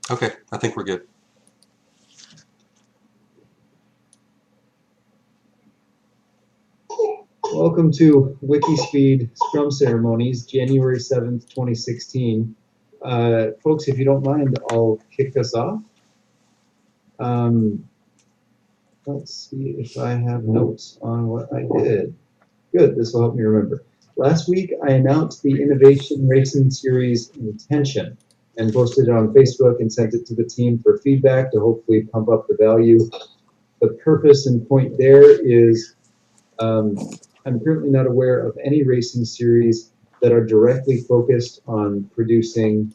Okay, I think we're good. Welcome to WikiSpeed Scrum Ceremonies, January 7th, 2016. Folks, if you don't mind, I'll kick us off. Um, let's see if I have notes on what I did. Good, this will help me remember. Last week, I announced the Innovation Racing Series intention and posted it on Facebook and sent it to the team for feedback to hopefully pump up the value. The purpose and point there is I'm currently not aware of any racing series that are directly focused on producing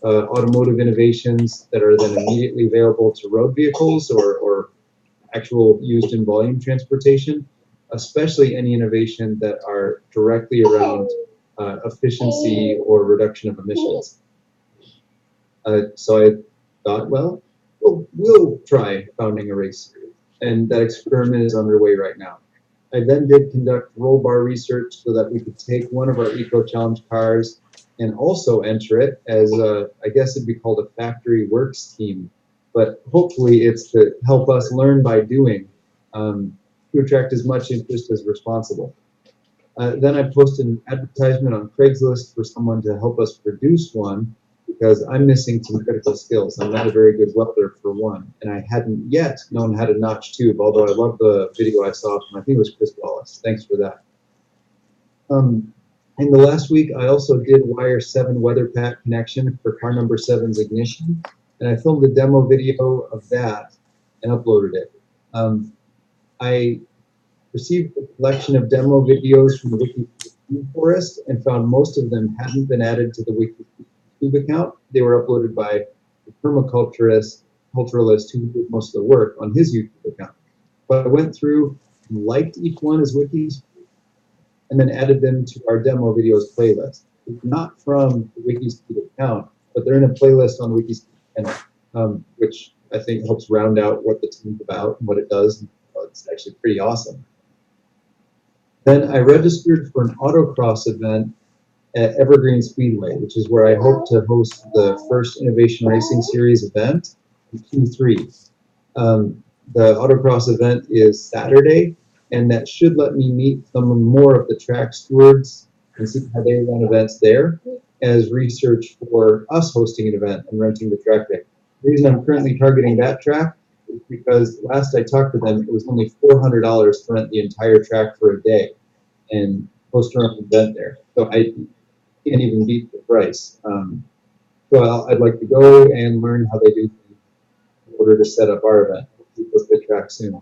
automotive innovations that are then immediately available to road vehicles or actual used in volume transportation, especially any innovation that are directly around efficiency or reduction of emissions. So I thought, well, we'll try founding a race series, and that experiment is underway right now. I then did conduct roll bar research so that we could take one of our Eco Challenge cars and also enter it as I guess it'd be called a factory works team, but hopefully it's to help us learn by doing to attract as much interest as responsible. Then I posted an advertisement on Craigslist for someone to help us produce one because I'm missing some critical skills. I'm not a very good welder for one, and I hadn't yet known how to notch tube, although I love the video I saw from, I think it was Chris Wallace. Thanks for that. In the last week, I also did wire 7 weather pack connection for car number 7's ignition, and I filmed a demo video of that and uploaded it. I received a collection of demo videos from the WikiSpeed Forest and found most of them hadn't been added to the WikiSpeed account. They were uploaded by the permaculturalist who did most of the work on his YouTube account. But I went through and liked each one as wikis and then added them to our demo videos playlist. Not from the WikiSpeed account, but they're in a playlist on the WikiSpeed channel, which I think helps round out what the team's about and what it does. It's actually pretty awesome. Then I registered for an autocross event at Evergreen Speedway, which is where I hope to host the first Innovation Racing Series event in Q3. The autocross event is Saturday, and that should let me meet some more of the track stewards and see how they run events there as research for us hosting an event and renting the track day. The reason I'm currently targeting that track is because last I talked to them, it was only $400 to rent the entire track for a day and host our own event there. So I can't even beat the price. So I'd like to go and learn how they do things in order to set up our event. We'll book the track soon.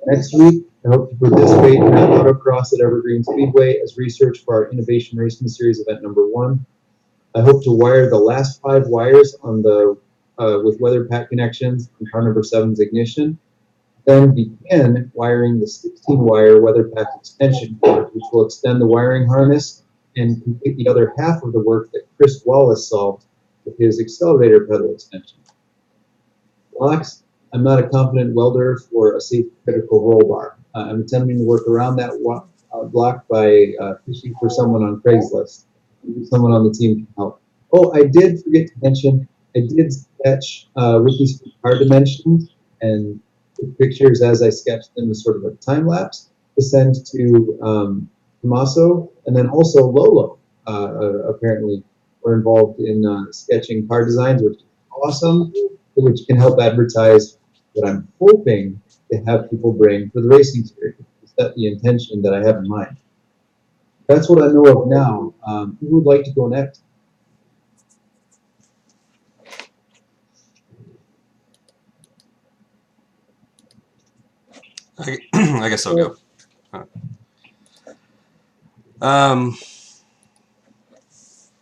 Next week, I hope to participate in an autocross at Evergreen Speedway as research for our Innovation Racing Series event number 1. I hope to wire the last 5 wires on the with weather pack connections on car number 7's ignition. Then begin wiring the 16-wire weather pack extension cord, which will extend the wiring harness and complete the other half of the work that Chris Wallace solved with his accelerator pedal extension. Blocks, I'm not a competent welder for a safe critical roll bar. I'm attempting to work around that block by fishing for someone on Craigslist. Someone on the team can help. Oh, I did forget to mention, I did sketch WikiSpeed car dimensions and took pictures as I sketched them as sort of a time lapse to send to Tommaso, and then also Lolo apparently were involved in sketching car designs, which is awesome, which can help advertise what I'm hoping to have people bring for the racing series. Is that the intention that I have in mind? That's what I know of now. Who would like to go next? I guess I'll go. Um,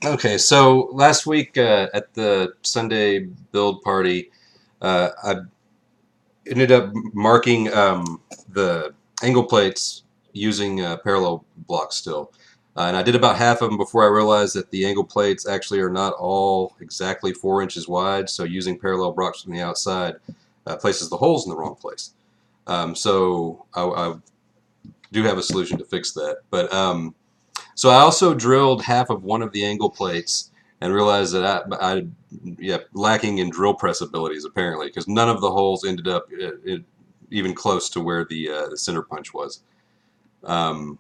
okay, so last week at the Sunday build party, I ended up marking the angle plates using parallel blocks still. And I did about half of them before I realized that the angle plates actually are not all exactly 4 inches wide, so using parallel blocks from the outside places the holes in the wrong place. So I do have a solution to fix that. But so I also drilled half of one of the angle plates and realized that yeah, lacking in drill press abilities apparently, because none of the holes ended up even close to where the center punch was. Um,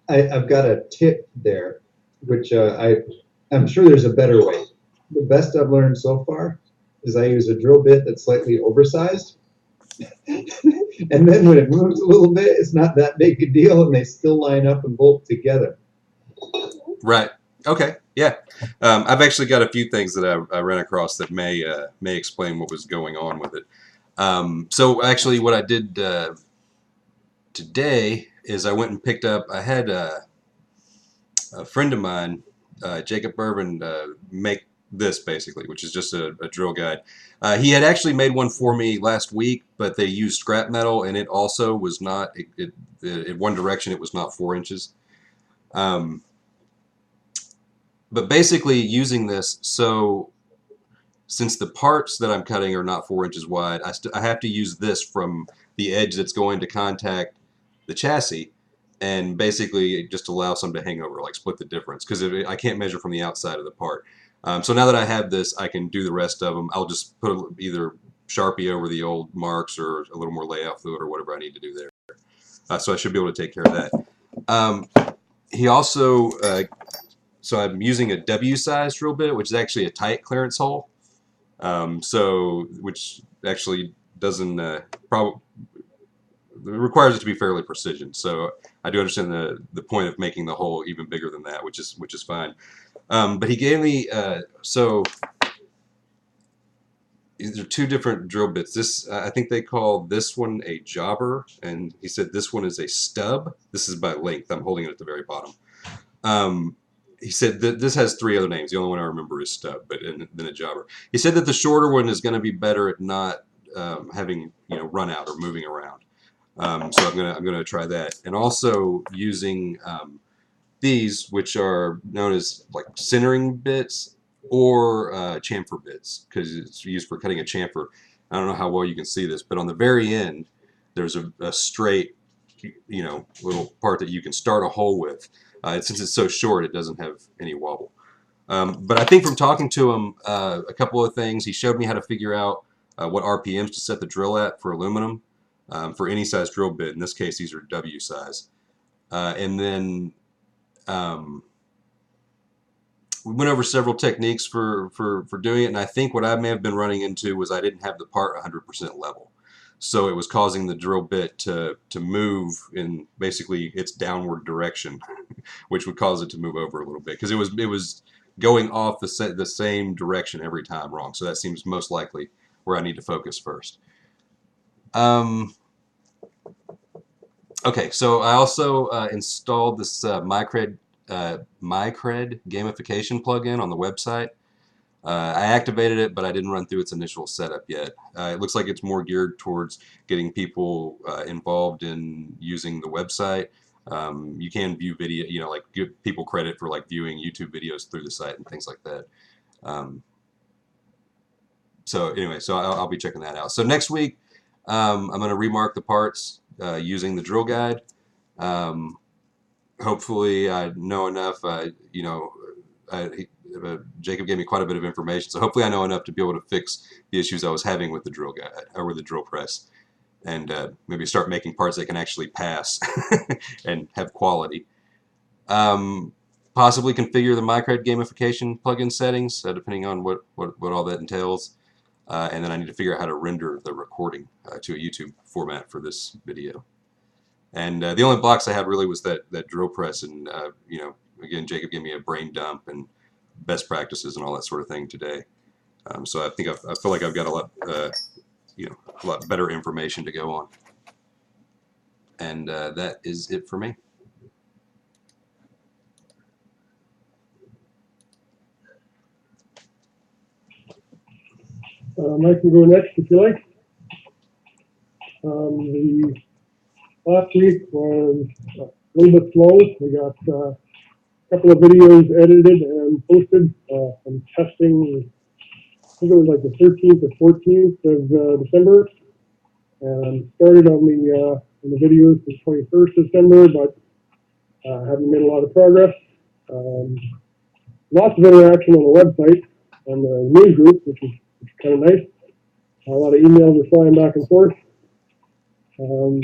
I've got a tip there, which I'm sure there's a better way. The best I've learned so far is I use a drill bit that's slightly oversized. And then when it moves a little bit, it's not that big a deal, and they still line up and bolt together. right. Okay. Yeah. I've actually got a few things that I ran across that may explain what was going on with it. So actually, what I did today is I went and picked up. I had a friend of mine, Jacob Irvin, make this basically, which is just a drill guide. He had actually made one for me last week, but they used scrap metal, and it also was not. In one direction, it was not 4 inches. Um, but basically, using this, so since the parts that I'm cutting are not 4 inches wide, I have to use this from the edge that's going to contact the chassis, and basically just allow some to hang over, like split the difference, because I can't measure from the outside of the part. So now that I have this, I can do the rest of them. I'll just put either Sharpie over the old marks or a little more layout fluid or whatever I need to do there. So I should be able to take care of that. Um, he also, so I'm using a W size drill bit, which is actually a tight clearance hole. So, which actually doesn't probably requires it to be fairly precision. So I do understand the point of making the hole even bigger than that, which is fine. But he gave me so these are two different drill bits. This I think they call this one a jobber, and he said this one is a stub. This is by length. I'm holding it at the very bottom. Um, he said that this has three other names. The only one I remember is stub, but then a jobber. He said that the shorter one is going to be better at not having run out or moving around. So I'm gonna try that, and also using these, which are known as like centering bits or chamfer bits, because it's used for cutting a chamfer. I don't know how well you can see this, but on the very end, there's a straight, little part that you can start a hole with. Since it's so short, it doesn't have any wobble. But I think from talking to him, a couple of things, he showed me how to figure out what RPMs to set the drill at for aluminum for any size drill bit. In this case, these are W size. And then we went over several techniques for doing it, and I think what I may have been running into was I didn't have the part 100% level. So it was causing the drill bit to move in basically its downward direction, which would cause it to move over a little bit because it was going off the same direction every time wrong. So that seems most likely where I need to focus first. Okay, so I also installed this MyCred gamification plugin on the website. I activated it, but I didn't run through its initial setup yet. It looks like it's more geared towards getting people involved in using the website. You can view video, like give people credit for like viewing YouTube videos through the site and things like that. Um, so anyway, so I'll be checking that out. So next week, I'm going to remark the parts using the drill guide. Um, Hopefully, I know enough. Jacob gave me quite a bit of information, so hopefully, I know enough to be able to fix the issues I was having with the drill guide or with the drill press, and maybe start making parts that can actually pass and have quality. Possibly configure the MyCred gamification plugin settings, depending on what all that entails. And then I need to figure out how to render the recording to a YouTube format for this video. And the only blocks I had really was that drill press, and again, Jacob gave me a brain dump and best practices and all that sort of thing today. So I think I feel like I've got a lot better information to go on. And that is it for me. I can go next if you like. The last week was a little bit slow. We got a couple of videos edited and posted from testing. I think it was like the 13th or 14th of December, and started on the videos the 21st December, but haven't made a lot of progress. lots of interaction on the website and the news group, which is kind of nice. A lot of emails are flying back and forth. Well,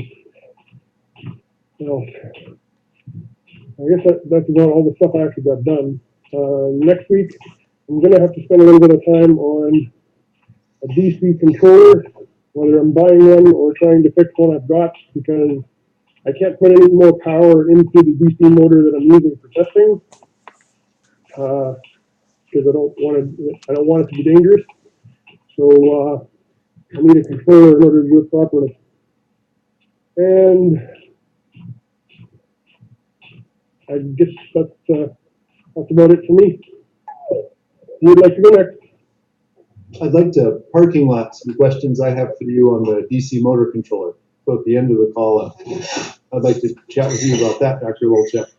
I guess that's about all the stuff I actually got done. Next week, I'm going to have to spend a little bit of time on a DC controller, whether I'm buying one or trying to fix one I've got, because I can't put any more power into the DC motor that I'm using for testing, because I don't want it to be dangerous. So I need a controller in order to do it properly. And I guess that's about it for me. Who would like to go next? I'd like to parking lot some questions I have for you on the DC motor controller. So at the end of the call, I'd like to chat with you about that, Dr. Wolchek.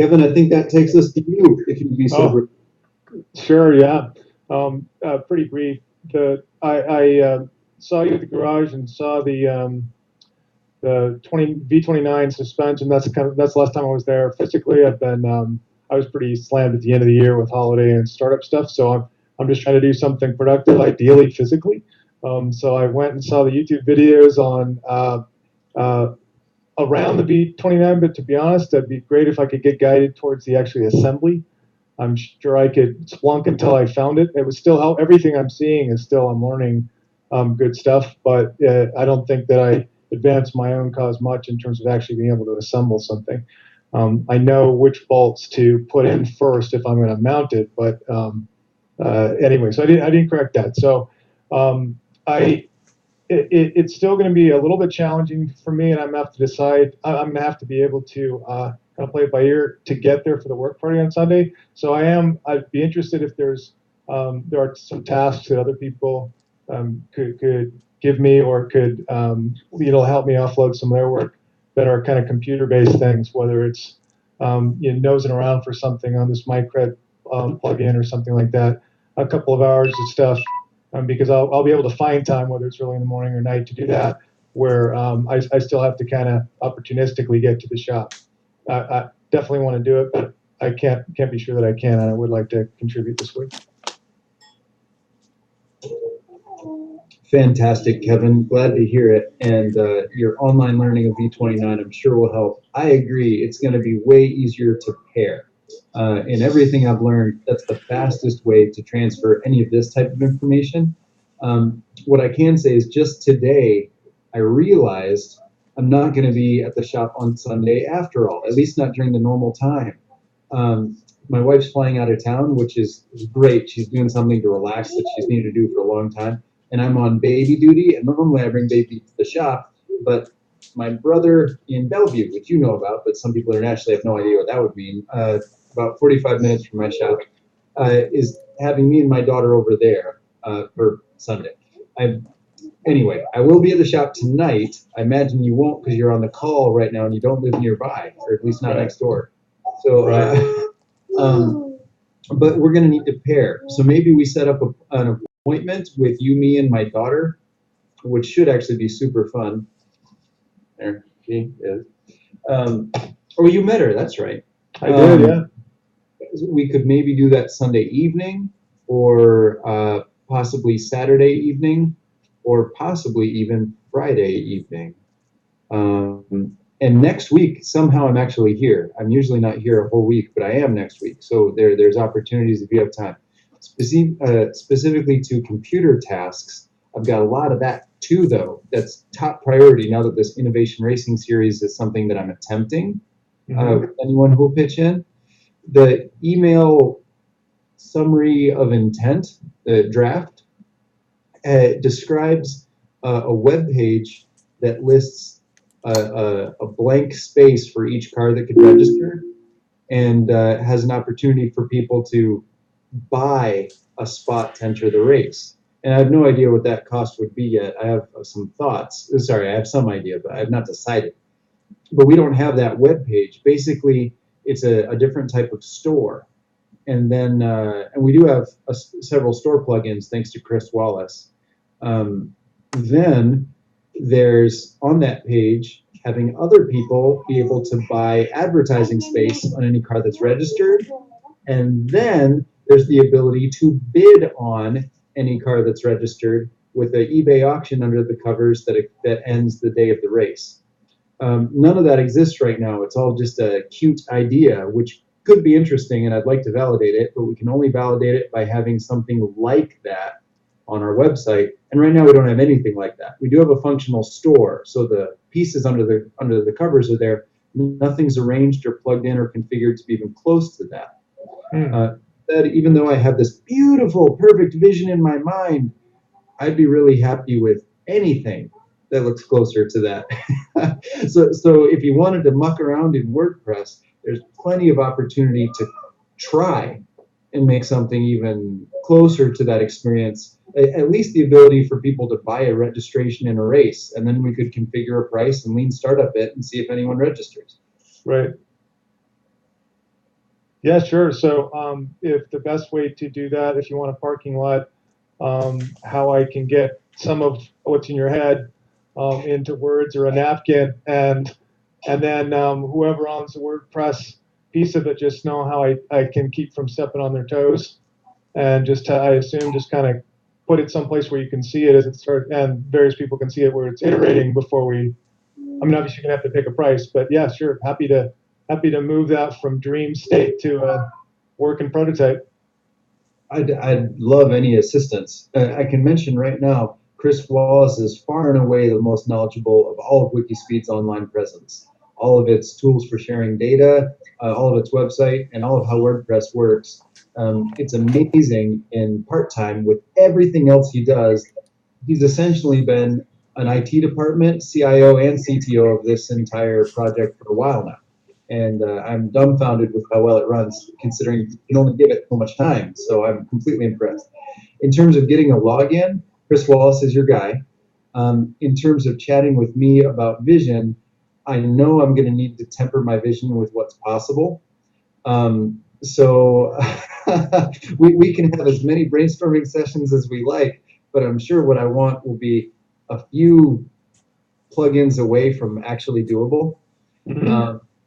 Kevin, I think that takes us to you, if you'd be so brief. Sure, yeah. Pretty brief. I saw you at the garage and saw the V29 suspension. That's the last time I was there. Physically, I was pretty slammed at the end of the year with holiday and startup stuff. So I'm just trying to do something productive, ideally physically. So I went and saw the YouTube videos on around the V29. But to be honest, it'd be great if I could get guided towards the actually assembly. I'm sure I could splunk until I found it. It was still how everything I'm seeing is still I'm learning good stuff, but I don't think that I advanced my own cause much in terms of actually being able to assemble something. I know which bolts to put in first if I'm going to mount it, but anyway, so I didn't correct that. So it's still going to be a little bit challenging for me, and I'm going to have to decide. I'm going to have to be able to kind of play it by ear to get there for the work party on Sunday. So I'd be interested if there are some tasks that other people could give me, or could help me offload some of their work that are kind of computer-based things, whether it's nosing around for something on this Micred plugin or something like that. A couple of hours of stuff. Because I'll be able to find time, whether it's early in the morning or night, to do that, where I still have to kind of opportunistically get to the shop. I definitely want to do it, but I can't be sure that I can, and I would like to contribute this week. Fantastic, Kevin. Glad to hear it. And your online learning of V29, I'm sure will help. I agree. It's going to be way easier to pair. In everything I've learned, that's the fastest way to transfer any of this type of information. What I can say is just today, I realized I'm not going to be at the shop on Sunday after all, at least not during the normal time. My wife's flying out of town, which is great. She's doing something to relax that she's needed to do for a long time. And I'm on baby duty, and normally I bring baby to the shop, but my brother in Bellevue, which you know about, but some people internationally have no idea what that would mean, about 45 minutes from my shop, is having me and my daughter over there for Sunday. Anyway, I will be at the shop tonight. I imagine you won't, because you're on the call right now and you don't live nearby, or at least not next door. So, but we're going to need to pair. So maybe we set up an appointment with you, me, and my daughter, which should actually be super fun. There she is. Oh, you met her. That's right. I did, yeah. We could maybe do that Sunday evening, or possibly Saturday evening, or possibly even Friday evening. And next week, somehow I'm actually here. I'm usually not here a whole week, but I am next week. So there's opportunities if you have time. Specifically to computer tasks, I've got a lot of that too, though. That's top priority now that this Innovation Racing Series is something that I'm attempting. Anyone who will pitch in? The email summary of intent, the draft, describes a web page that lists a blank space for each car that could register, and has an opportunity for people to buy a spot to enter the race. And I have no idea what that cost would be yet. I have some thoughts. Sorry, I have some idea, but I have not decided. But we don't have that web page. Basically, it's a different type of store. And then, and we do have several store plugins, thanks to Chris Wallace. Then there's on that page having other people be able to buy advertising space on any car that's registered. And then there's the ability to bid on any car that's registered with an eBay auction under the covers that ends the day of the race. None of that exists right now. It's all just a cute idea, which could be interesting, and I'd like to validate it, but we can only validate it by having something like that on our website. And right now we don't have anything like that. We do have a functional store, so the pieces under the covers are there. Nothing's arranged or plugged in or configured to be even close to that. That even though I have this beautiful, perfect vision in my mind, I'd be really happy with anything that looks closer to that. So if you wanted to muck around in WordPress, there's plenty of opportunity to try and make something even closer to that experience. At least the ability for people to buy a registration in a race, and then we could configure a price and lean startup it and see if anyone registers. Right. Yeah, sure. So if the best way to do that, if you want a parking lot, how I can get some of what's in your head into words or a napkin, and then whoever owns the WordPress piece of it, just know how I can keep from stepping on their toes, and just I assume just kind of put it someplace where you can see it as it starts, and various people can see it where it's iterating before we. I mean, obviously you're gonna have to pick a price, but yeah, sure, happy to move that from dream state to a working prototype. I'd love any assistance. I can mention right now, Chris Wallace is far and away the most knowledgeable of all of WikiSpeed's online presence. All of its tools for sharing data, all of its website, and all of how WordPress works. It's amazing in part-time with everything else he does. He's essentially been an IT department, CIO and CTO of this entire project for a while now. And I'm dumbfounded with how well it runs, considering you can only give it so much time. So I'm completely impressed. In terms of getting a login, Chris Wallace is your guy. In terms of chatting with me about vision, I know I'm going to need to temper my vision with what's possible. So we can have as many brainstorming sessions as we like, but I'm sure what I want will be a few plugins away from actually doable.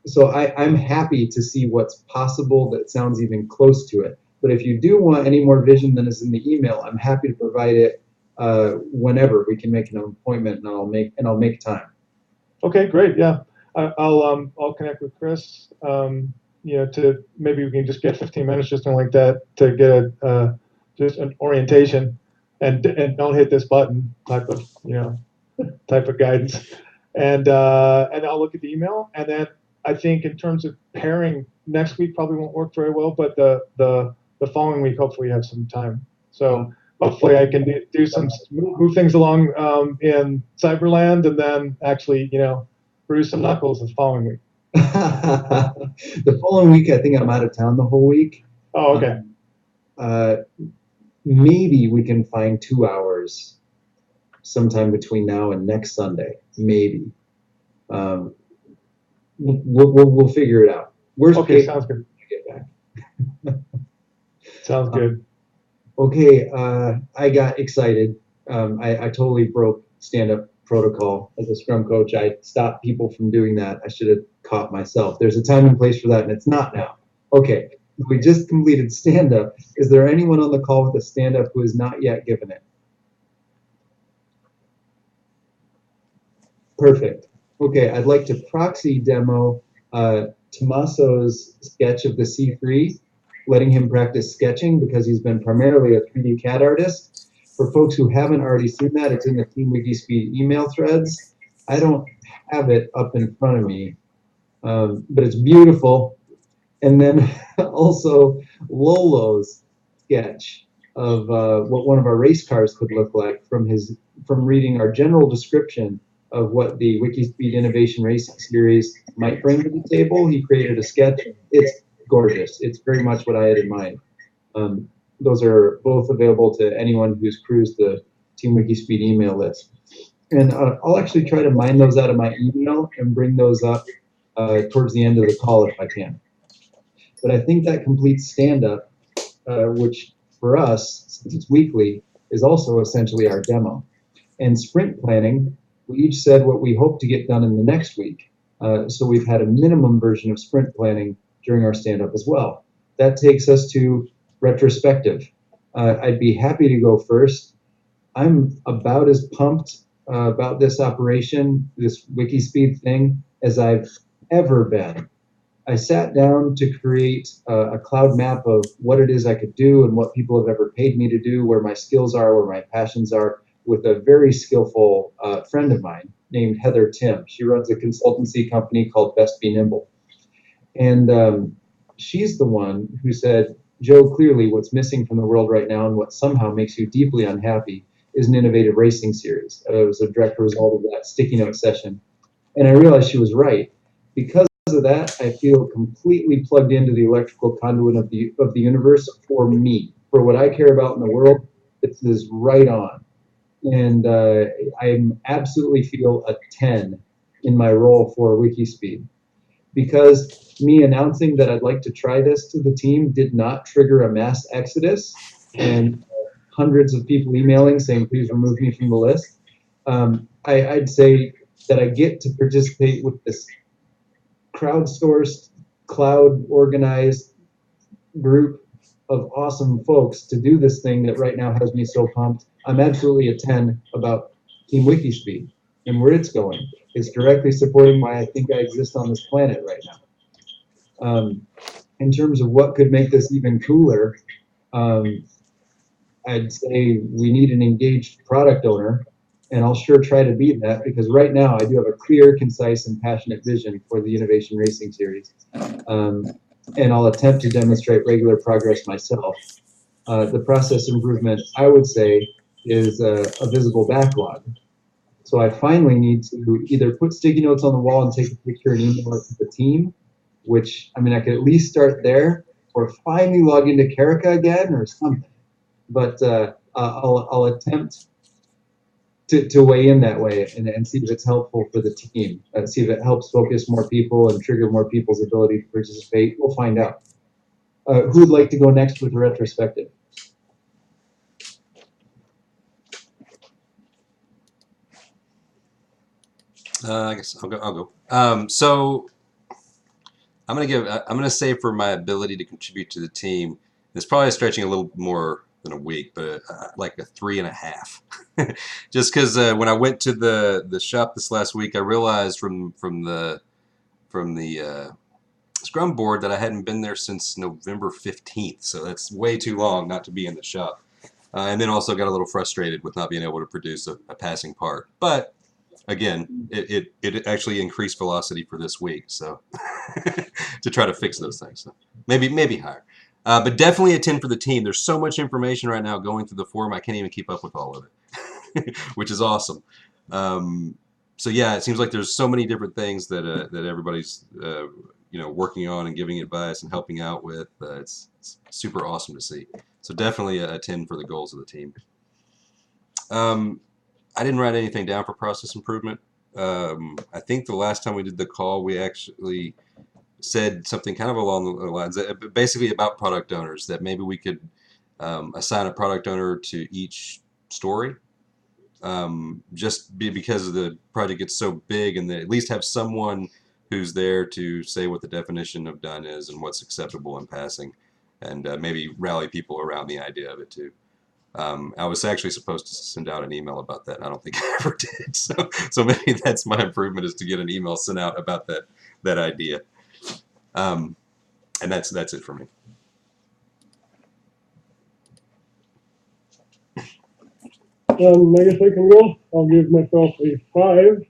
So I'm happy to see what's possible that sounds even close to it. But if you do want any more vision than is in the email, I'm happy to provide it whenever we can make an appointment, and I'll make time. Okay, great. Yeah, I'll connect with Chris. To maybe we can just get 15 minutes, just something like that, to get just an orientation, and don't hit this button type of guidance, and I'll look at the email, and then I think in terms of pairing, next week probably won't work very well, but the following week hopefully have some time. So hopefully I can do some move things along in Cyberland, and then actually bruise some knuckles the following week. The following week, I think I'm out of town the whole week. Oh, okay. Maybe we can find 2 hours sometime between now and next Sunday. Maybe. We'll figure it out. Worst Okay, case, sounds good. get back. Sounds good. Okay, I got excited. I totally broke stand-up protocol as a Scrum coach. I stopped people from doing that. I should have caught myself. There's a time and place for that, and it's not now. Okay, we just completed stand-up. Is there anyone on the call with a stand-up who has not yet given it? Perfect. Okay, I'd like to proxy demo Tommaso's sketch of the C3, letting him practice sketching because he's been primarily a 3D CAD artist. For folks who haven't already seen that, it's in the Team WikiSpeed email threads. I don't have it up in front of me, but it's beautiful. And then also Lolo's sketch of what one of our race cars could look like from reading our general description of what the WikiSpeed Innovation Racing Series might bring to the table. He created a sketch. It's gorgeous. It's very much what I had in mind. Those are both available to anyone who's cruised the Team WikiSpeed email list. And I'll actually try to mine those out of my email and bring those up towards the end of the call if I can. But I think that completes stand-up, which for us, since it's weekly, is also essentially our demo. And sprint planning, we each said what we hope to get done in the next week. So we've had a minimum version of sprint planning during our stand-up as well. That takes us to retrospective. I'd be happy to go first. I'm about as pumped about this operation, this WikiSpeed thing, as I've ever been. I sat down to create a cloud map of what it is I could do and what people have ever paid me to do, where my skills are, where my passions are, with a very skillful friend of mine named Heather Tim. She runs a consultancy company called Best Be Nimble. And she's the one who said, Joe, clearly what's missing from the world right now and what somehow makes you deeply unhappy is an innovative racing series. It was a direct result of that sticky note session. And I realized she was right. Because of that, I feel completely plugged into the electrical conduit of the universe for me. For what I care about in the world, this is right on. And I absolutely feel a 10 in my role for WikiSpeed. Because me announcing that I'd like to try this to the team did not trigger a mass exodus and hundreds of people emailing saying, please remove me from the list. I'd say that I get to participate with this crowdsourced, cloud organized group of awesome folks to do this thing that right now has me so pumped. I'm absolutely a 10 about Team WikiSpeed and where it's going. It's directly supporting why I think I exist on this planet right now. In terms of what could make this even cooler, I'd say we need an engaged product owner, and I'll sure try to be that because right now I do have a clear, concise, and passionate vision for the Innovation Racing Series. And I'll attempt to demonstrate regular progress myself. The process improvement, I would say, is a visible backlog. So I finally need to either put sticky notes on the wall and take a picture and email it to the team, which, I mean, I could at least start there, or finally log into Carica again or something. But I'll attempt to weigh in that way and see if it's helpful for the team, see if it helps focus more people and trigger more people's ability to participate. We'll find out. Who would like to go next with the retrospective? I guess I'll go. So I'm gonna say for my ability to contribute to the team, it's probably stretching a little more than a week, but like a 3.5. Just because when I went to the shop this last week, I realized from the Scrum board that I hadn't been there since November 15th, so that's way too long not to be in the shop. And then also got a little frustrated with not being able to produce a passing part. But again, it actually increased velocity for this week, so to try to fix those things. So maybe higher. But definitely a 10 for the team. There's so much information right now going through the forum, I can't even keep up with all of it, which is awesome. So yeah, it seems like there's so many different things that everybody's working on and giving advice and helping out with. It's super awesome to see. So definitely a 10 for the goals of the team. I didn't write anything down for process improvement. I think the last time we did the call, we actually said something kind of along the lines, basically about product owners, that maybe we could assign a product owner to each story. Just because the project gets so big, and at least have someone who's there to say what the definition of done is and what's acceptable in passing, and maybe rally people around the idea of it too. I was actually supposed to send out an email about that, and I don't think I ever did. So maybe that's my improvement, is to get an email sent out about that idea. And that's it for me. I guess I can go. I'll give myself a 5,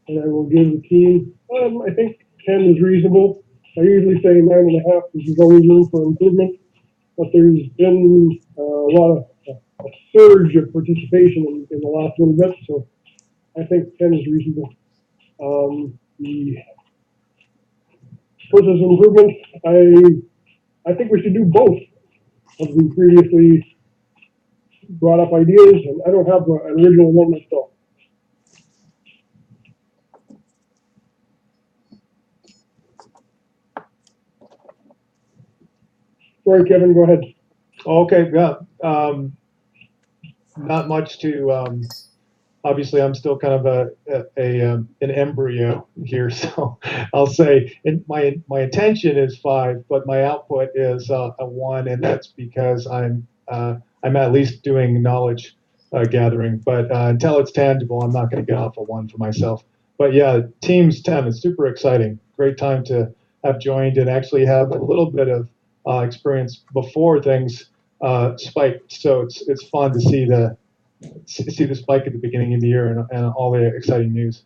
and I will give the team, I think 10 is reasonable. I usually say 9.5, because there's always room for improvement, but there's been a lot of a surge of participation in the last little bit, so I think 10 is reasonable. The process improvement, I think we should do both of the previously brought up ideas, and I don't have an original one myself. Sorry, Kevin, go ahead. Okay, yeah. not much to. Obviously, I'm still kind of an embryo here, so I'll say my intention is 5, but my output is a 1, and that's because I'm at least doing knowledge gathering. But until it's tangible, I'm not going to get off a 1 for myself. But yeah, Teams 10 is super exciting. Great time to have joined and actually have a little bit of experience before things spiked. So it's fun to see the spike at the beginning of the year and all the exciting news.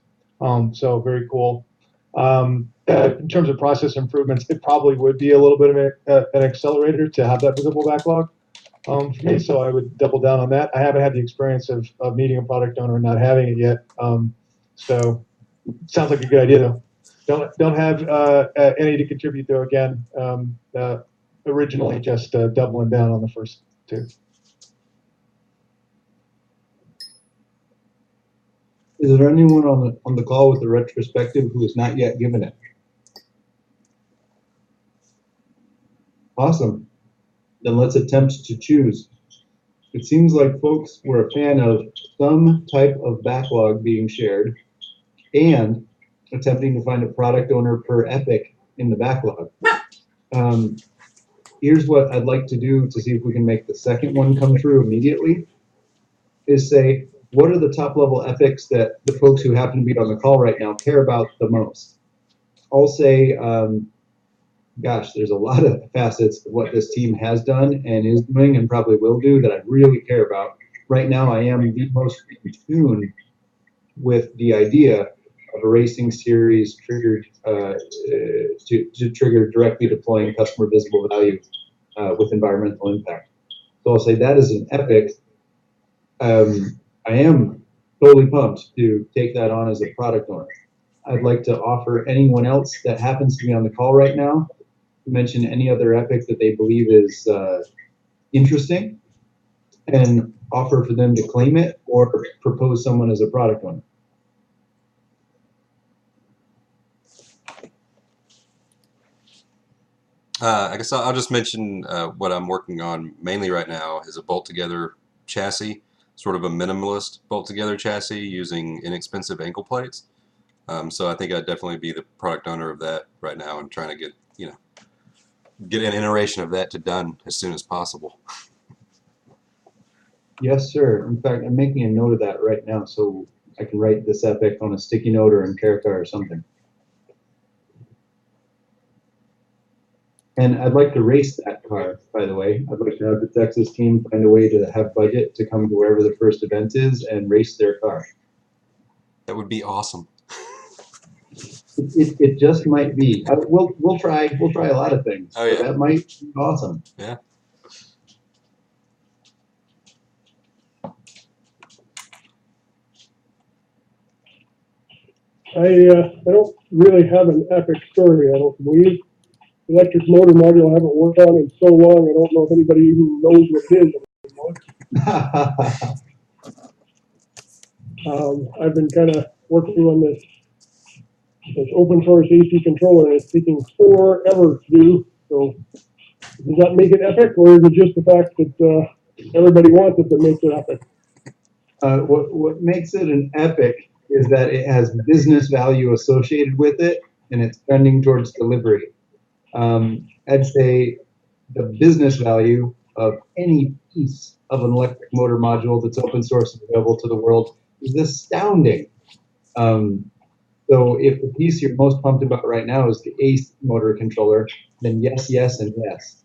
So very cool. In terms of process improvements, it probably would be a little bit of an accelerator to have that visible backlog for me. So I would double down on that. I haven't had the experience of meeting a product owner and not having it yet. So sounds like a good idea though. Don't have any to contribute though. Again, originally just doubling down on the first 2. Is there anyone on the call with the retrospective who has not yet given it? Awesome. Then let's attempt to choose. It seems like folks were a fan of some type of backlog being shared and attempting to find a product owner per epic in the backlog. Here's what I'd like to do to see if we can make the second one come true immediately, is say, what are the top level epics that the folks who happen to be on the call right now care about the most? I'll say, gosh, there's a lot of facets of what this team has done and is doing and probably will do that I really care about. Right now, I am the most in tune with the idea of a racing series triggered to trigger directly deploying customer visible value with environmental impact. So I'll say that is an epic. I am totally pumped to take that on as a product owner. I'd like to offer anyone else that happens to be on the call right now to mention any other epic that they believe is interesting and offer for them to claim it or propose someone as a product owner. I guess I'll just mention what I'm working on mainly right now is a bolt together chassis, sort of a minimalist bolt together chassis using inexpensive ankle plates. So I think I'd definitely be the product owner of that right now and trying to get an iteration of that done as soon as possible. Yes, sir. In fact, I'm making a note of that right now so I can write this epic on a sticky note or in Caracar or something. And I'd like to race that car, by the way. I'd like to have the Texas team find a way to have budget to come to wherever the first event is and race their car. That would be awesome. It just might be. We'll try a lot of things. Oh, yeah. But that might be awesome. Yeah. I don't really have an epic story, I don't believe. Electric motor module I haven't worked on in so long, I don't know if anybody even knows what it is. I've been kind of working on this open source AC controller, and it's taking forever to do. So does that make it epic, or is it just the fact that everybody wants it that makes it epic? What makes it an epic is that it has business value associated with it, and it's trending towards delivery. I'd say the business value of any piece of an electric motor module that's open source and available to the world is astounding. So if the piece you're most pumped about right now is the AC motor controller, then yes, yes, and yes.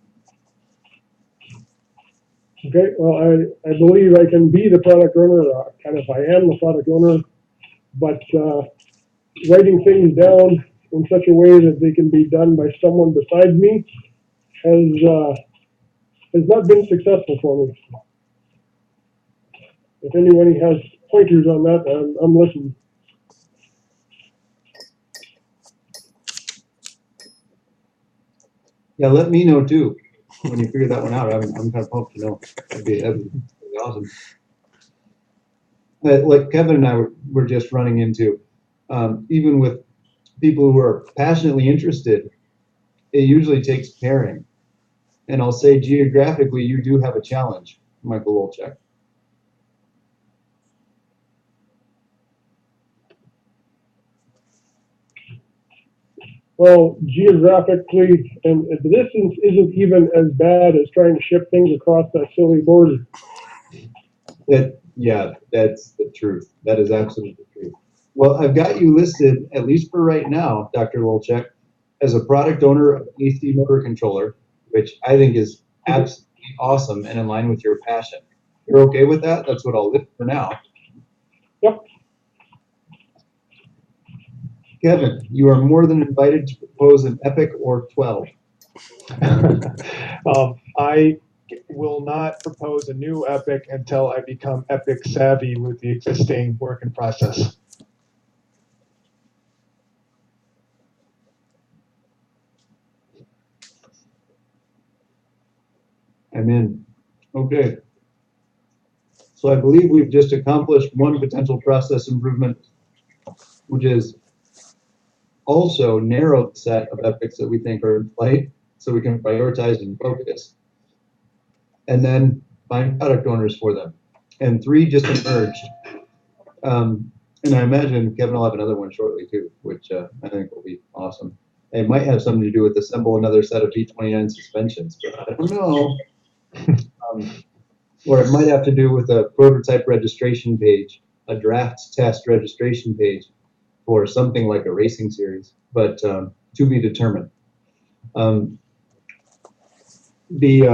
Okay, well, I believe I can be the product owner, kind of I am the product owner, but writing things down in such a way that they can be done by someone besides me has not been successful for me. If anybody has pointers on that, I'm listening. Yeah, let me know too when you figure that one out. I'm kind of pumped to know. That'd be awesome. Like Kevin and I were just running into, even with people who are passionately interested, it usually takes pairing. And I'll say geographically, you do have a challenge, Michael Wolchek. Well, geographically, and the distance isn't even as bad as trying to ship things across that silly border. Yeah, that's the truth. That is absolutely the truth. Well, I've got you listed, at least for right now, Dr. Lolchek, as a product owner of AC motor controller, which I think is absolutely awesome and in line with your passion. You're okay with that? That's what I'll list for now. Yep. Kevin, you are more than invited to propose an Epic or 12. I will not propose a new Epic until I become Epic savvy with the existing work in process. I'm in. Okay. So I believe we've just accomplished one potential process improvement, which is also narrow the set of epics that we think are in play so we can prioritize and focus. And then find product owners for them. And 3 just emerged. And I imagine Kevin will have another one shortly too, which I think will be awesome. It might have something to do with assemble another set of V29 suspensions, but I don't know. Or it might have to do with a prototype registration page, a draft test registration page for something like a racing series, but to be determined. The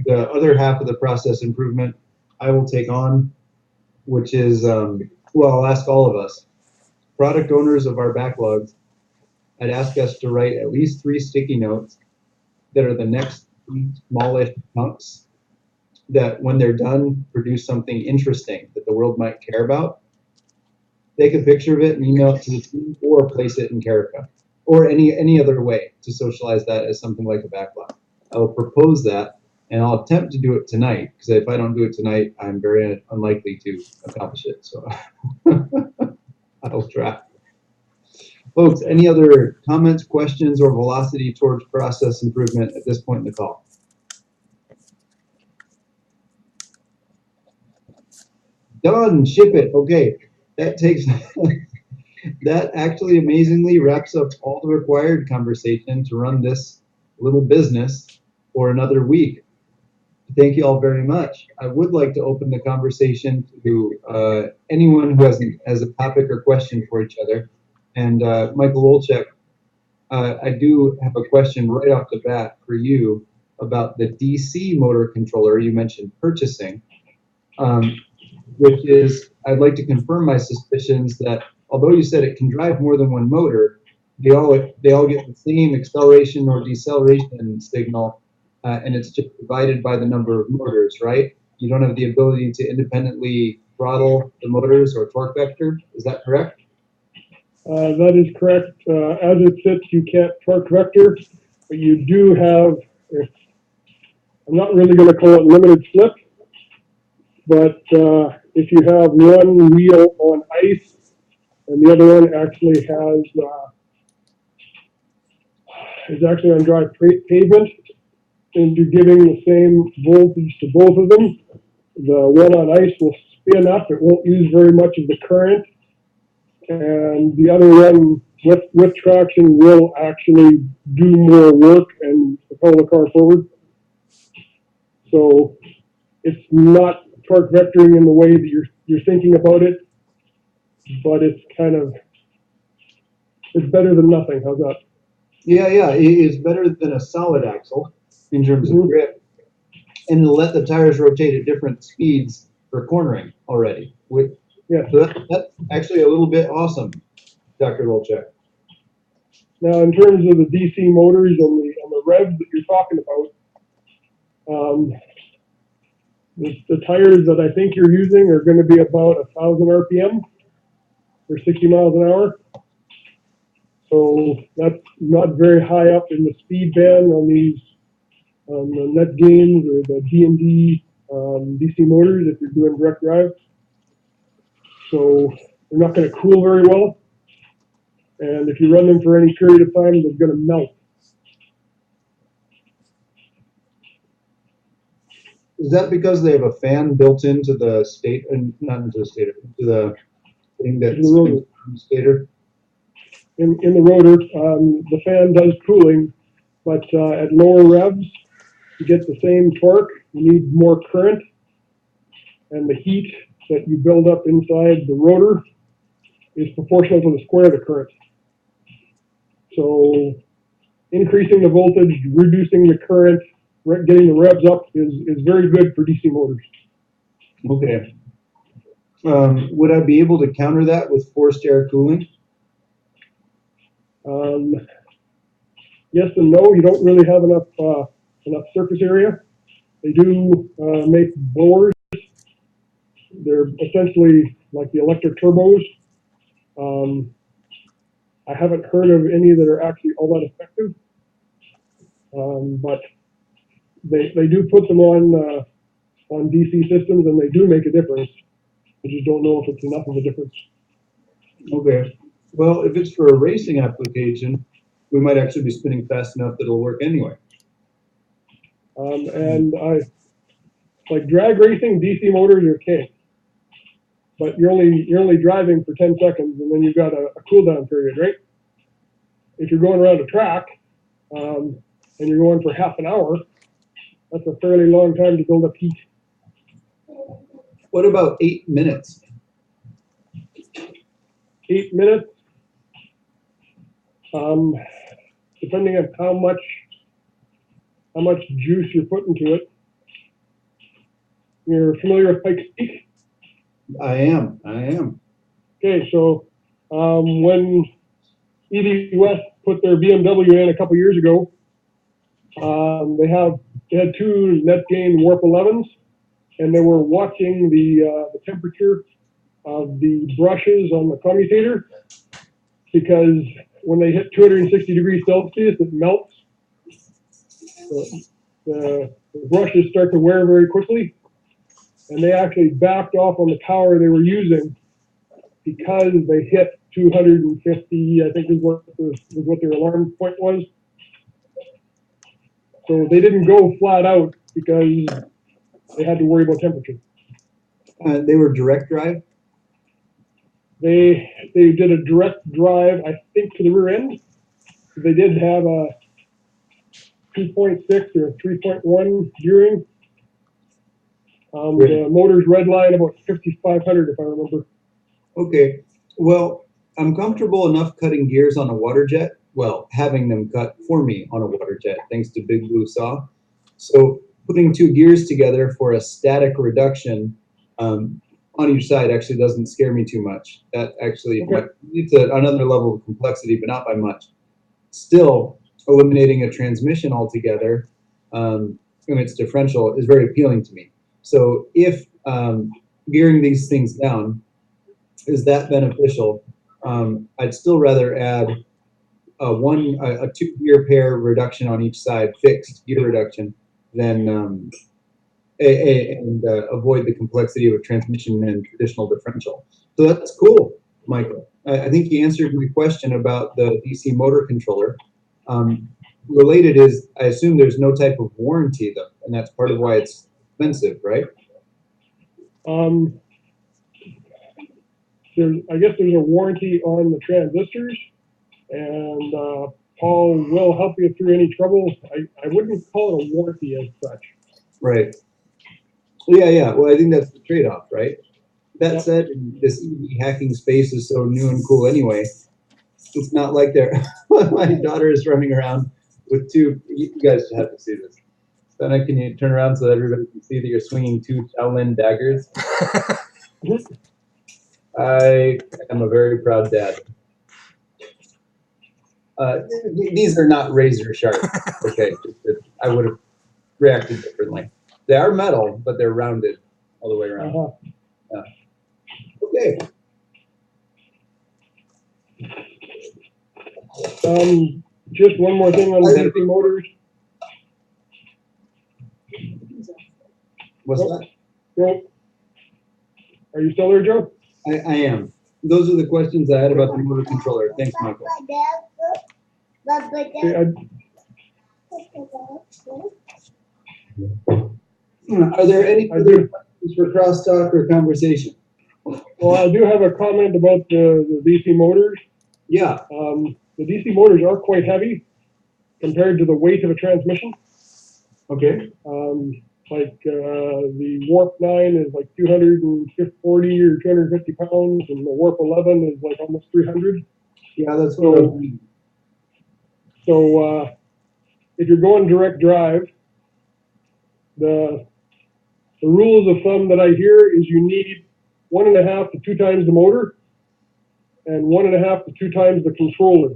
other half of the process improvement I will take on, which is, well, I'll ask all of us, product owners of our backlogs, I'd ask us to write at least 3 sticky notes that are the next smallish chunks that when they're done, produce something interesting that the world might care about. Take a picture of it and email it to the team or place it in Carica or any other way to socialize that as something like a backlog. I will propose that and I'll attempt to do it tonight because if I don't do it tonight, I'm very unlikely to accomplish it. So I'll try. Folks, any other comments, questions, or velocity towards process improvement at this point in the call? Done, ship it. Okay, that takes, that actually amazingly wraps up all the required conversation to run this little business for another week. Thank you all very much. I would like to open the conversation to anyone who has a topic or question for each other. And Michael Wolchek, I do have a question right off the bat for you about the DC motor controller you mentioned purchasing, which is, I'd like to confirm my suspicions that although you said it can drive more than one motor, they all get the same acceleration or deceleration signal, and it's just divided by the number of motors, right? You don't have the ability to independently throttle the motors or torque vector. Is that correct? That is correct. As it sits, you can't torque vector, but you do have, I'm not really going to call it limited slip, but if you have one wheel on ice and the other one actually is actually on dry pavement, and you're giving the same voltage to both of them, the one on ice will spin up. It won't use very much of the current. And the other one with traction will actually do more work and propel the car forward. So it's not torque vectoring in the way that you're thinking about it, but it's better than nothing. How's that? Yeah, it's better than a solid axle in terms of grip, and it'll let the tires rotate at different speeds for cornering already. Yeah. So that's actually a little bit awesome, Dr. Lolchek. Now, in terms of the DC motors and the revs that you're talking about, the tires that I think you're using are going to be about 1,000 RPM or 60 miles an hour. So that's not very high up in the speed band on these the net gains or the D&D DC motors if you're doing direct drive. So they're not going to cool very well. And if you run them for any period of time, they're going to melt. Is that because they have a fan built into the state, and not into the stator, into the thing that's the stator? in the rotor. The fan does cooling, but at lower revs, to get the same torque, you need more current, and the heat that you build up inside the rotor is proportional to the square of the current. So increasing the voltage, reducing the current, getting the revs up is very good for DC motors. Okay. Would I be able to counter that with forced air cooling? Yes and no. You don't really have enough surface area. They do make blowers. They're essentially like the electric turbos. I haven't heard of any that are actually all that effective, but they do put them on DC systems, and they do make a difference. I just don't know if it's enough of a difference. Okay. Well, if it's for a racing application, we might actually be spinning fast enough that it'll work anyway. And like drag racing, DC motors are king. But you're only driving for 10 seconds, and then you've got a cool down period, right? If you're going around a track, and you're going for half an hour, that's a fairly long time to build up heat. What about 8 minutes? 8 minutes, depending on how much juice you're putting to it. You're familiar with Pike's Peak? I am. Okay, so when EV West put their BMW in a couple years ago, they had two net gain warp 11s, and they were watching the temperature of the brushes on the commutator, because when they hit 260 degrees Celsius, it melts. The brushes start to wear very quickly, and they actually backed off on the power they were using because they hit 250, I think is what their alarm point was. So they didn't go flat out because they had to worry about temperature. They were direct drive? They did a direct drive, I think, to the rear end. They did have a 2.6 or 3.1 gearing. The motor's red line about 5,500, if I remember. Okay. Well, I'm comfortable enough cutting gears on a water jet. Well, having them cut for me on a water jet, thanks to Big Blue Saw. So putting two gears together for a static reduction on each side actually doesn't scare me too much. That actually it's another level of complexity, but not by much. Still, eliminating a transmission altogether and its differential is very appealing to me. So if gearing these things down is that beneficial, I'd still rather add a two gear pair reduction on each side, fixed gear reduction, than and avoid the complexity of a transmission and traditional differential. So that's cool, Michael. I think you answered my question about the DC motor controller. Related is, I assume there's no type of warranty though, and that's part of why it's expensive, right? I guess there's a warranty on the transistors, and Paul will help you through any trouble. I wouldn't call it a warranty as such. Right. Yeah. Well, I think that's the trade-off, right? That said, this EV hacking space is so new and cool anyway. It's not like my daughter is running around with two. You guys have to see this. Donna, can you turn around so that everybody can see that you're swinging two Shaolin daggers? I am a very proud dad. These are not razor sharp. Okay, I would have reacted differently. They are metal, but they're rounded all the way around. Yeah. Okay. Just one more thing on the DC motors. What's that? Joe, are you still there, Joe? I am. Those are the questions I had about the motor controller. Thanks, Michael. Are there any other questions for crosstalk or conversation? Well, I do have a comment about the DC motors. Yeah. The DC motors are quite heavy compared to the weight of a transmission. Okay. The Warp 9 is like 240 or 250 pounds, and the Warp 11 is like almost 300. Yeah, that's what I mean. So if you're going direct drive, the rules of thumb that I hear is you need 1.5 to 2 times the motor and 1.5 to 2 times the controller,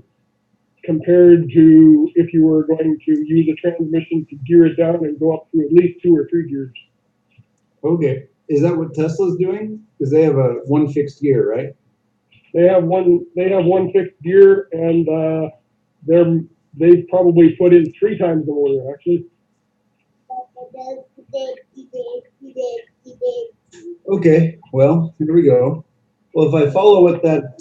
compared to if you were going to use a transmission to gear it down and go up to at least 2 or 3 gears. Okay. Is that what Tesla's doing? Because they have a one fixed gear, right? They have one fixed gear, and they've probably put in 3 times the motor actually. Okay, well, here we go. Well, if I follow what that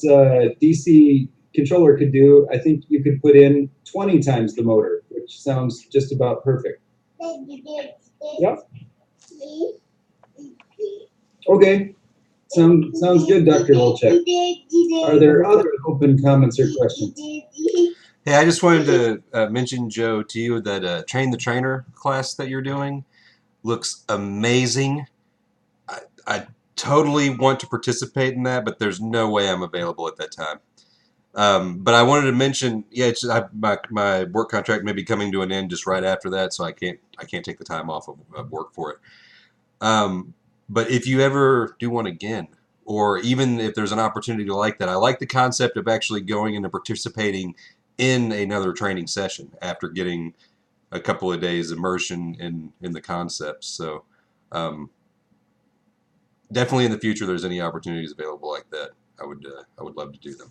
DC controller could do, I think you could put in 20 times the motor, which sounds just about perfect. Yep. Okay, sounds good, Dr. Volchek. Are there other open comments or questions? Hey, I just wanted to mention, Joe, to you that Train the Trainer class that you're doing looks amazing. I totally want to participate in that, but there's no way I'm available at that time. But I wanted to mention, yeah, my work contract may be coming to an end just right after that, so I can't take the time off of work for it. But if you ever do one again, or even if there's an opportunity like that, I like the concept of actually going and participating in another training session after getting a couple of days immersion in the concepts. So definitely in the future, there's any opportunities available like that, I would love to do them.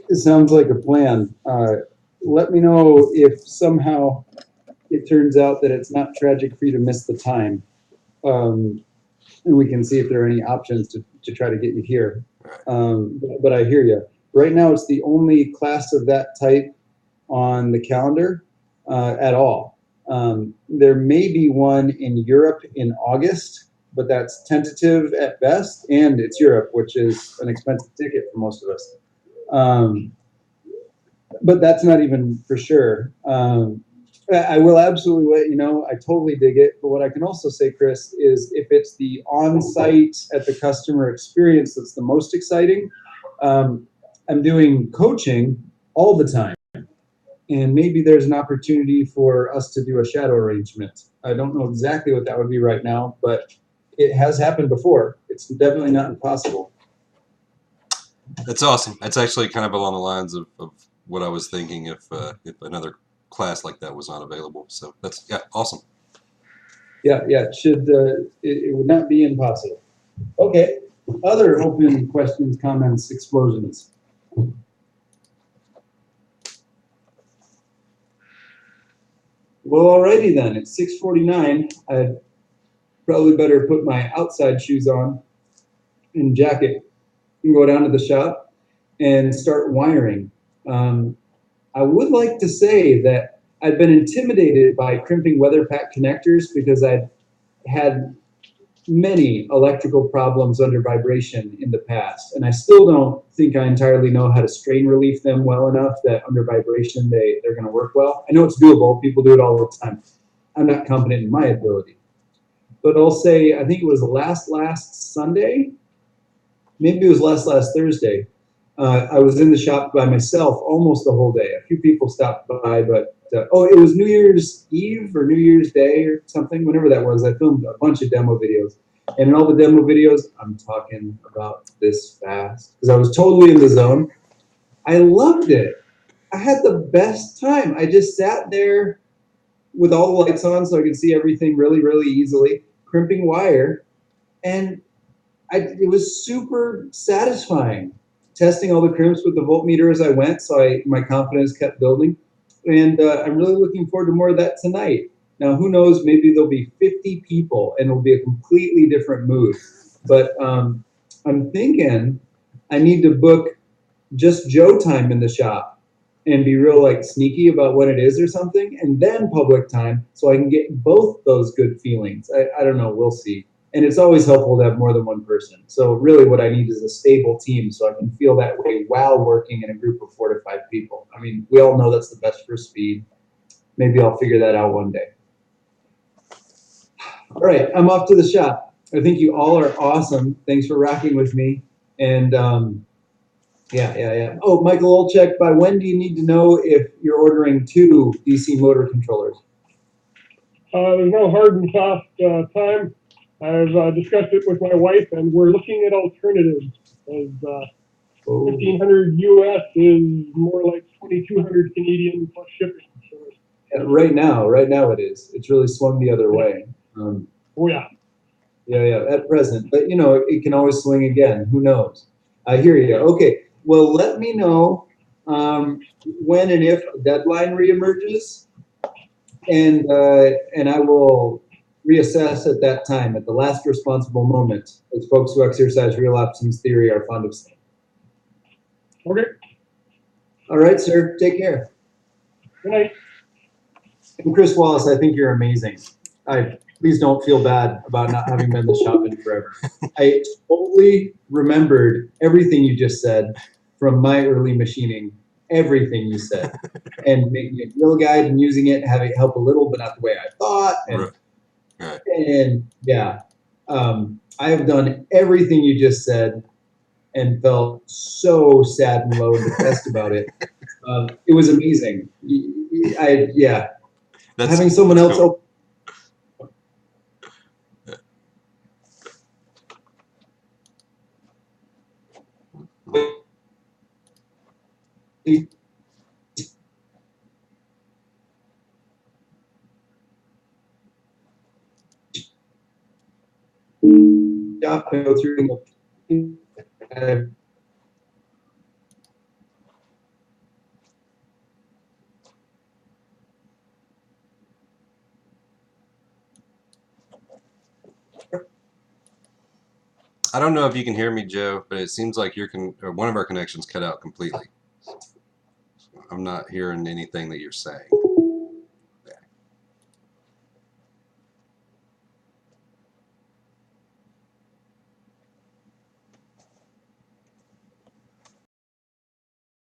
It sounds like a plan. Let me know if somehow it turns out that it's not tragic for you to miss the time. And we can see if there are any options to try to get you here. But I hear you. Right now, it's the only class of that type on the calendar at all. There may be one in Europe in August, but that's tentative at best, and it's Europe, which is an expensive ticket for most of us. But that's not even for sure. I will absolutely let you know. I totally dig it. But what I can also say, Chris, is if it's the on-site at the customer experience that's the most exciting, I'm doing coaching all the time. And maybe there's an opportunity for us to do a shadow arrangement. I don't know exactly what that would be right now, but it has happened before. It's definitely not impossible. That's awesome. That's actually kind of along the lines of what I was thinking if another class like that was not available. So that's, yeah, awesome. Yeah, it should. It would not be impossible. Okay. Other open questions, comments, explosions. Well, alrighty then. It's 6:49. I'd probably better put my outside shoes on and jacket and go down to the shop and start wiring. I would like to say that I've been intimidated by crimping weather pack connectors because I've had many electrical problems under vibration in the past, and I still don't think I entirely know how to strain relief them well enough that under vibration they're going to work well. I know it's doable. People do it all the time. I'm not confident in my ability. But I'll say, I think it was last Sunday, maybe it was last Thursday. I was in the shop by myself almost the whole day. A few people stopped by, but it was New Year's Eve or New Year's Day or something, whenever that was. I filmed a bunch of demo videos. And in all the demo videos, I'm talking about this fast because I was totally in the zone. I loved it. I had the best time. I just sat there with all the lights on so I could see everything really, really easily, crimping wire. And it was super satisfying. Testing all the crimps with the voltmeter as I went, so my confidence kept building. And I'm really looking forward to more of that tonight. Now, who knows, maybe there'll be 50 people and it'll be a completely different mood. But I'm thinking I need to book just Joe time in the shop and be real sneaky about what it is or something, and then public time so I can get both those good feelings. I don't know, we'll see. And it's always helpful to have more than one person. So really what I need is a stable team so I can feel that way while working in a group of 4 to 5 people. I mean, we all know that's the best for speed. Maybe I'll figure that out one day. All right, I'm off to the shop. I think you all are awesome. Thanks for rocking with me. And yeah. Oh, Michael Olchek, by when do you need to know if you're ordering 2 DC motor controllers? There's no hard and soft time. I've discussed it with my wife, and we're looking at alternatives. As 1,500 US is more like 2,200 Canadian plus shipping. So, right now it is. It's really swung the other way. oh yeah. Yeah, at present. But you know, it can always swing again. Who knows? I hear you. Okay. Well, let me know when and if a deadline reemerges, and I will reassess at that time, at the last responsible moment, as folks who exercise real options theory are fond of saying. Okay. All right, sir. Take care. Good night. And Chris Wallace, I think you're amazing. Please don't feel bad about not having been the shop in forever. I totally remembered everything you just said from my early machining, everything you said, and making it real guide and using it, having it help a little, but not the way I thought. And, right. And yeah, I have done everything you just said and felt so sad and low and depressed about it. It was amazing. Having someone else cool. Go through. I don't know if you can hear me, Joe, but it seems like one of our connections cut out completely. I'm not hearing anything that you're saying.